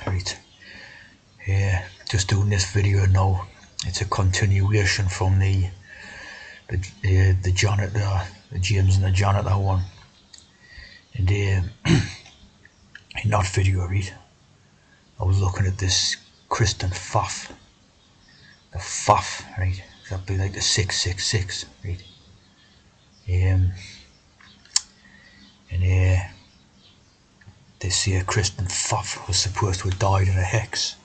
Right. Yeah, just doing this video now. It's a continuation from the janitor, the James and the janitor one. And in that video, right, I was looking at this Kirst and Faff. The Faff, right? That'd be like the 666, right? And they say Kirst and Faff was supposed to have died in a hex.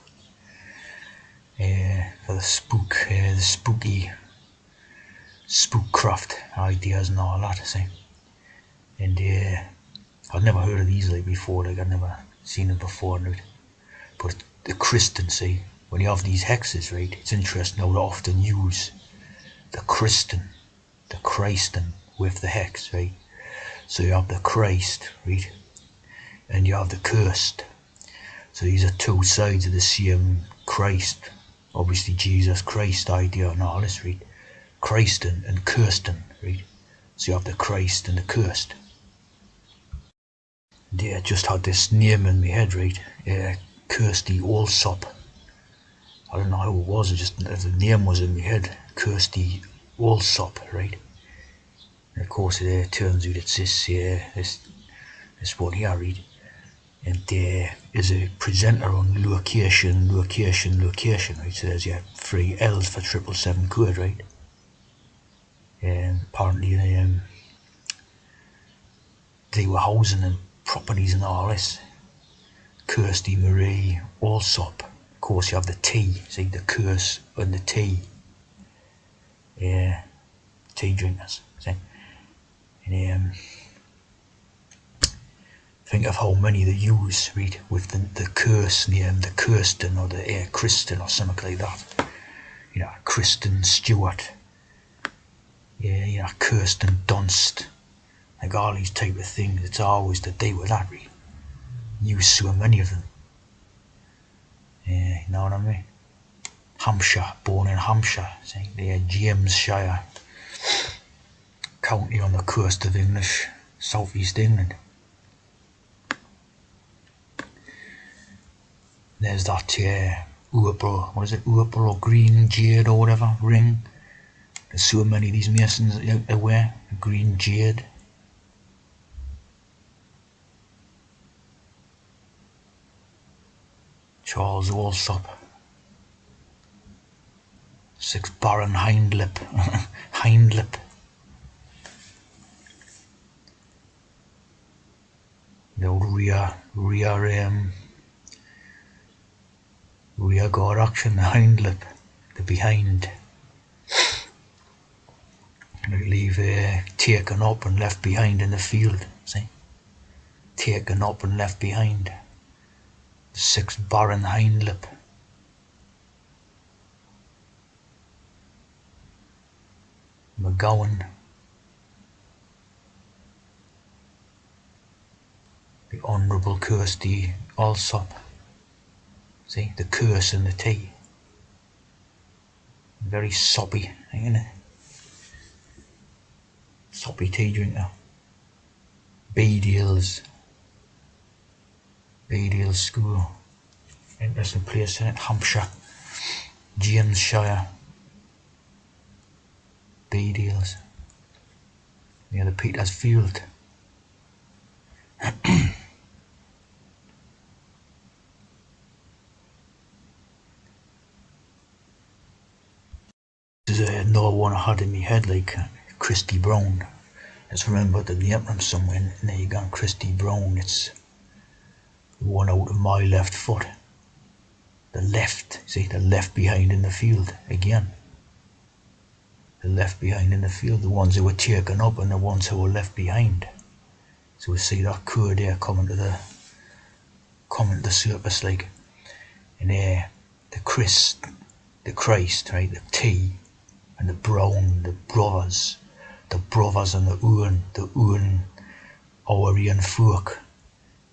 For the spooky spookcraft ideas and all that, see. And I'd never heard of these like before, like I'd never seen them before, right? But the Kirsten, see, when you have these hexes, right, it's interesting how they often use the Kirsten, the Christen with the hex, right? So you have the Christ, right, and you have the Kirst. So these are two sides of the same Christ, obviously Jesus Christ idea and all this, right? Christen and Kirsten, right? So you have the Christ and the Kirst. Yeah, just had this name in my head, right? Kirsty Allsop. I don't know how it was, the name was in my head. Kirsty Allsop, right? And of course it turns out it's this one here, right? And is a presenter on location, right? So there's your 3 L's for 777 quid, right? And apparently they were housing and properties and all this. Kirsty Marie Allsop. Of course you have the T, see the curse and the T. Yeah, tea drinkers, see. And think of how many they use, right, with the curse name, the Kirsten or the Kristen or something like that. You know, Kristen Stewart. Yeah, you know, Kirsten Dunst. Like all these type of things, it's always to do with that, right? Use so many of them. Yeah, you know what I mean? Hampshire, born in Hampshire, see, the Jamesshire county on the coast of English, southeast England. There's that Urpel, what is it, Urpel or Green Jade or whatever, ring. There's so many of these masons out there wear, Green Jade. Charles Allsop. 6 Baron Hindlip. Hindlip. The old rear guard action, the Hindlip, the behind. They leave taken up and left behind in the field, see? Taken up and left behind. The 6 Baron Hindlip. McGowan. The Honourable Kirsty Allsop. See, the curse and the T. Very soppy, ain't it? Soppy tea drinker. Bedales School. Interesting place in it. Hampshire. Jamesshire. Bedales. Near the Petersfield. This is another one I had in my head, like Christy Brown. Let's remember the name from somewhere, and there you go, Christy Brown. It's the one out of my left foot. The left, see, the left behind in the field again. The left behind in the field, the ones who were taken up and the ones who were left behind. So we see that code there coming to the surface, like, and the Christ, right, the T, and the Brown, the brothers and the Owen, our Ian folk,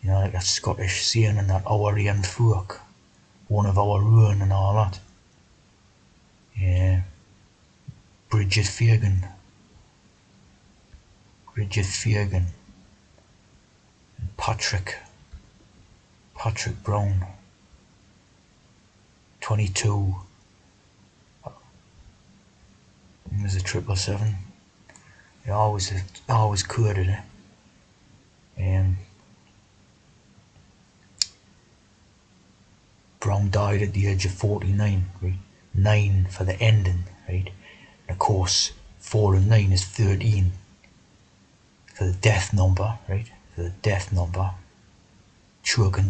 you know, like that Scottish saying and that our Ian folk, one of our own and all that. Yeah, Bridget Fagan, and Patrick Brown, 22. It was a 777. I always quoted it. Brown died at the age of 49, right? 9 for the ending, right? And of course, 4 and 9 is 13 for the death number, right? For the death number. Choke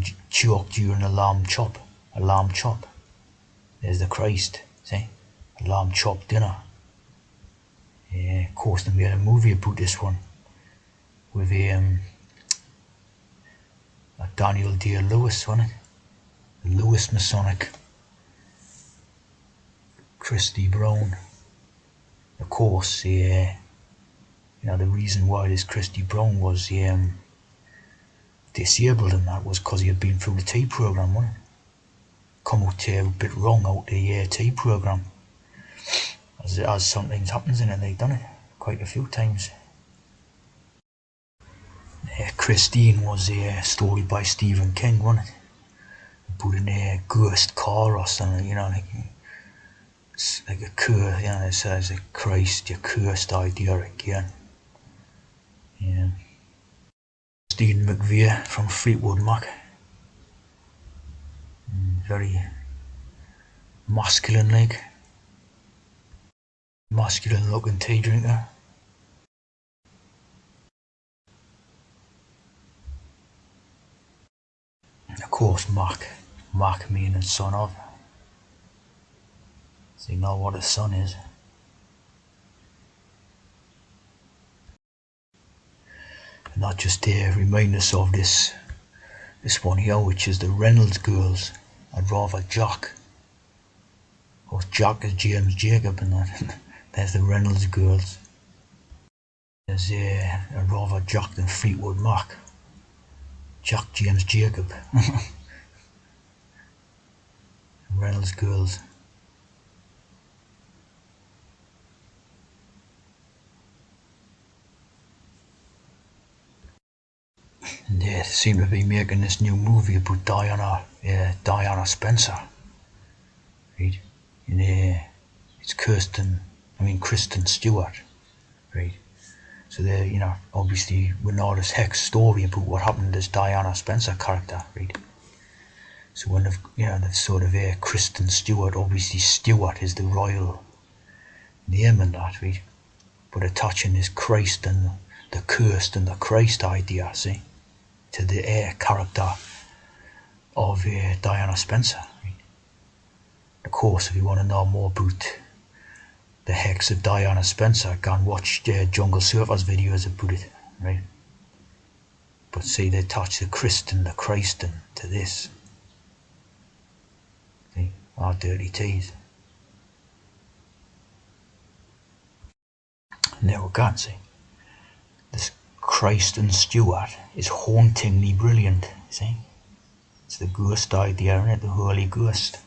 during a lamb chop. There's the Christ, see? A lamb chop dinner. Yeah, of course, then we had a movie about this one with Daniel Day-Lewis, wasn't it? Lewis Masonic, Christy Brown. Of course, the reason why this Christy Brown was disabled and that was because he had been through the T program, wasn't it? Come out a bit wrong out the T program. As something happens in it, they've done it quite a few times. Christine was a story by Stephen King, wasn't it? About a ghost car or something, it's like a curse, it says a Christ, your cursed idea again. Yeah. Stephen McVeigh from Fleetwood Mac. Very masculine looking tea drinker. Of course, Mac meaning son of. So you know what a son is. And that just remind us of this one here, which is the Reynolds girls. I'd rather Jack. Or Jack is James Jacob and that. There's the Reynolds girls. There's I'd rather Jack than Fleetwood Mac. Jack James Jacob. Reynolds girls. And they seem to be making this new movie about Diana Spencer. Right? And it's Kristen Stewart. Right? So they're, obviously we know this hex story about what happened to this Diana Spencer character, right? So when they've sort of Kristen Stewart, obviously Stewart is the royal name and that, right? But attaching this Christ and the Kirst and the Krist idea, see, to the character of Diana Spencer. Right? Of course, if you want to know more about the hex of Diana Spencer, go and watch Jungle Surfers videos about it, right? But see, they attach the Kristen, the Christ to this. See, our dirty teas. And there we go, see. This Kristen Stewart is hauntingly brilliant, see? It's the ghost idea, isn't it? The Holy Ghost.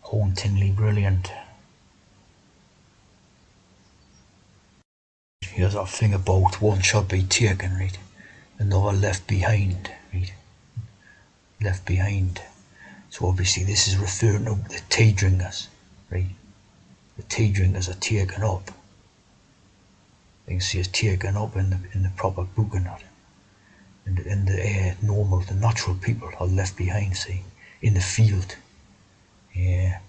Hauntingly brilliant. Here's our thing about one shall be taken, right? Another left behind, right? Left behind. So obviously this is referring to the tea drinkers, right? The tea drinkers are taken up. You can see it's taken up in the proper book and that. And the natural people are left behind, see, in the field. Yeah.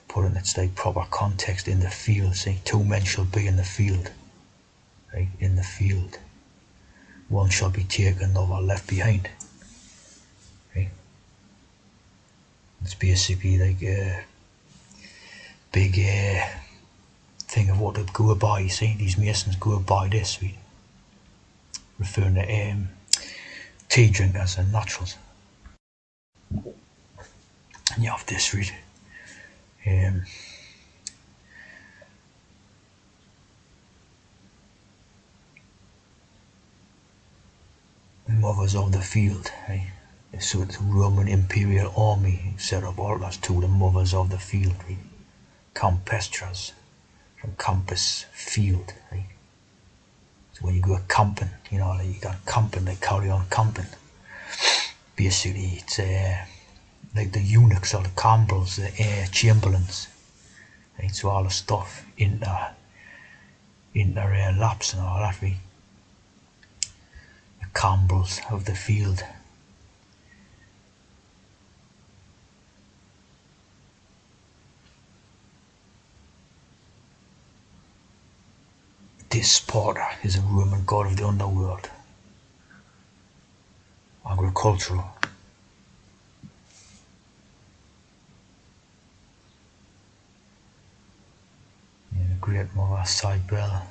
Put in its like proper context, in the field, see, 2 men shall be in the field. Right, in the field. One shall be taken, another left behind. Right? It's basically like a big thing of what they go by, you see, these Masons go by this, right? Referring to tea drinkers and naturals. And you have this, right? Mothers of the field, right? So it's Roman Imperial Army set up orders to the mothers of the field, right? Campestras, from campus, field, right? So when you go camping, you got camping, they carry on camping. Basically, it's like the eunuchs or the Campbells, the chamberlains. Right, so all the stuff in their laps and all that, right? The Campbells of the field. This Sparta is a Roman god of the underworld, agricultural. The great mother Cybele,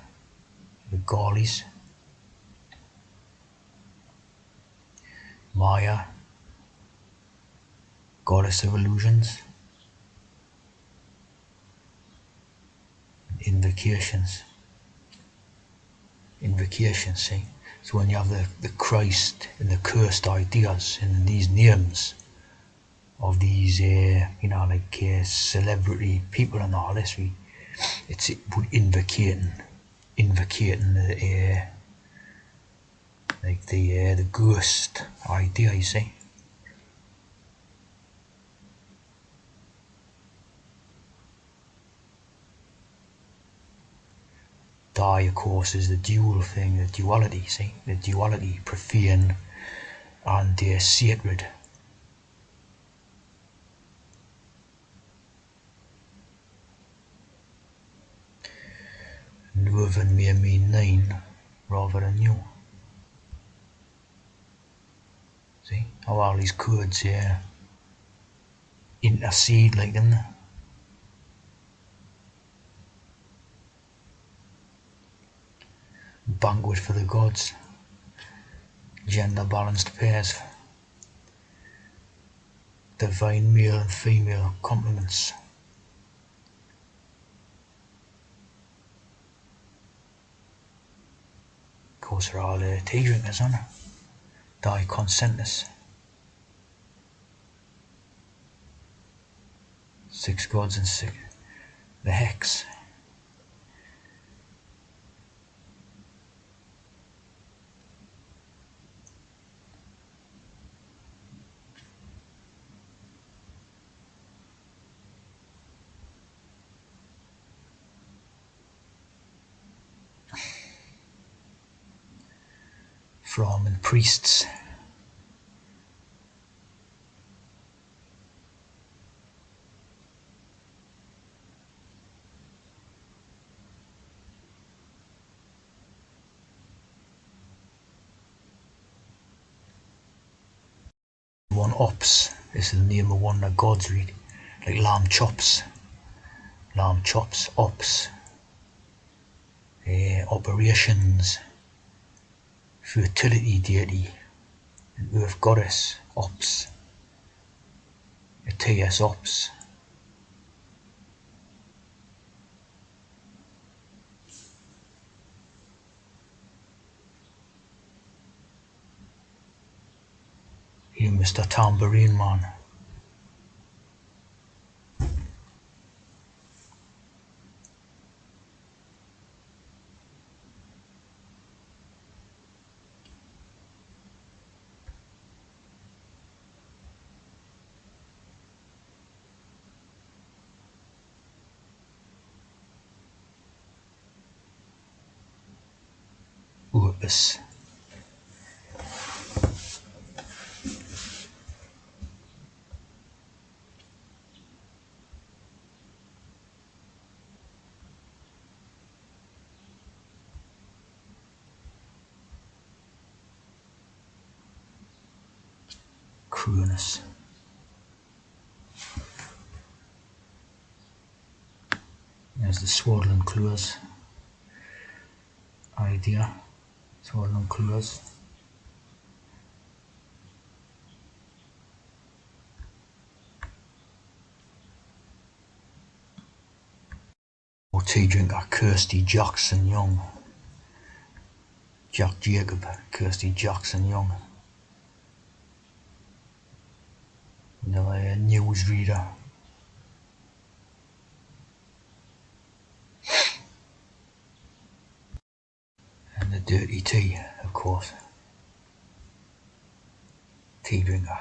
the Gaulies, Maya, goddess of illusions, invocations. Invocations, see? So when you have the Christ and the cursed ideas and these names of these, celebrity people and all this, it's invocating the ghost idea, you see. Die, of course, is the dual thing, the duality, see? The duality, profane and sacred. Nuven may mean 9 rather than new. See how all these codes here intercede like them. Banquet for the gods, gender balanced pairs, divine male and female complements. Of course, they're all tea drinkers, aren't they? Die consentus. 6 gods and 6. The hex. From and priests. One ops. This is the name of one of the gods, read. Like lamb chops. Lamb chops, ops. Operations. Fertility deity. An earth goddess, ops. Ateas ops. You Mr. Tambourine Man. Urbis. Cronus. There's the swaddling clues idea. Swaddling clues. Or tea drinker Kirsty Jackson Young. Jack Jacob, Kirsty Jackson Young. The newsreader. And the dirty tea, of course. Tea drinker.